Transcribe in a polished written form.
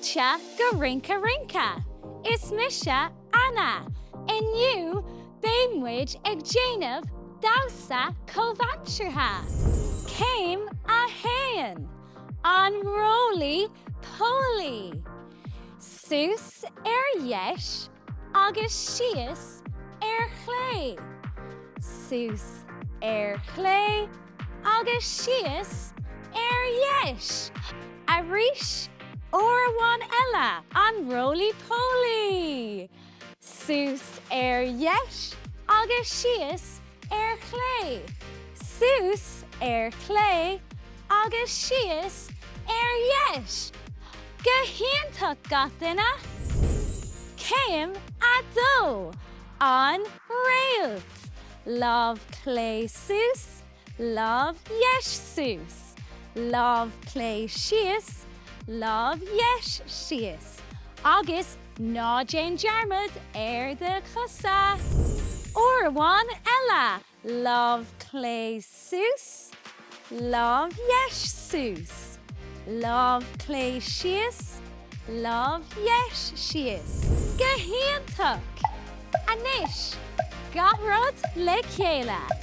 Gaeilge go rinca. Is misha Anna. Inniu baimwyd ag Jainab Damhsa Comhaimseartha. Came a hain. Unroly poly. Sus yesh agus sias chlé. Sus chlé agus sias yesh. A rish one ella unroly poly. Sus yesh agus sias chlé. Sus chlé agus sias yesh. Gaeilge gatain came a do on rails. Love clay sus, love yesh sus. Love clay shias, love yesh shias. Agus ná Jane Jarmad de chosa. Or one ella. Love clay sus, love yesh sus. Love clay shias, love yesh shias. Gaeilge. Anish, garrod le chéile.